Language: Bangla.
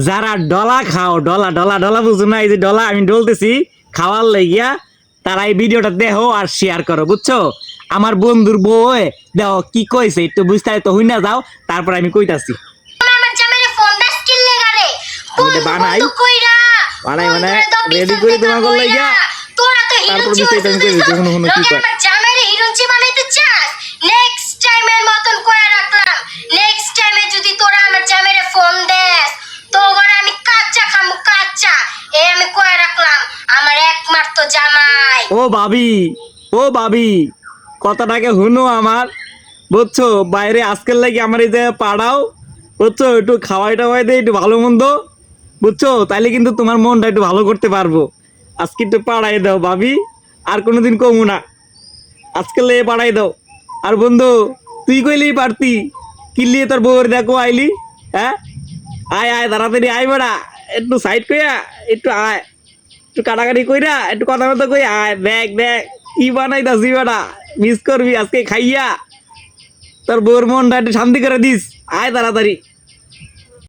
যারা ডলা খাও, ডলা ডলা ডলা বুঝো না, এই যে ডলা আমি ডলতেছি খাওয়ার লাগিয়া, তারা এই ভিডিওটা দেখো আর শেয়ার করো, বুঝছো? আমার বন্ধুর বউ দেখো কি কইছে, একটু বুঝতে তো হই না যাও, তারপর আমি কইতাছি। আমার জামাইরে ফোন দাস কিল লাগারে আমি বানাই বানাই মানে রেডি করে তোমার কল লাগিয়া, তোরা তো তারপর হিরোইন বিষয়টা আমি কইছি কোনো কোনো কি কয়। আমার জামাইরে হিরোইন বানাইতে চাস, নেক্সট টাইমের মতন কইয়া রাখলাম, নেক্সট টাইমে যদি তোরা আমার জামাইরে ফোন দেস তো ওরে আমি কাচ্চা খামু, কাচ্চা। এই আমি কইয়া রাখলাম, আমার একমাত্র জামাই। ও ভাবি, ও ভাবি, কথাটাকে শুনো আমার, বুঝছো? বাইরে আজকের লাগি আমার এই যে পাড়াও, বুঝছো? একটু খাওয়াই টাওয়াই দেয়, একটু ভালো মন্দ, বুঝছো? তাইলে কিন্তু তোমার মনটা একটু ভালো করতে পারবো। আজকে একটু পাড়াই দাও ভাবি, আর কোনোদিন কমু না, আজকে লেগে পাড়াই দাও। আর বন্ধু, তুই কইলেই পারতি, কিনলিয়ে তোর বউর দেখো আইলি, হ্যাঁ? আয় আয় তাড়াতাড়ি আয় বেড়া, একটু সাইড কইয়া একটু আয়, একটু কাটাকাটি কইরা একটু কথা মতো কই আয়। দেখ দেখ কি বানাইতাছি বেটা, মিস করবি আজকে খাইয়া, তোর বউর মনটা একটু শান্তি করে দিস, আয় তাড়াতাড়ি।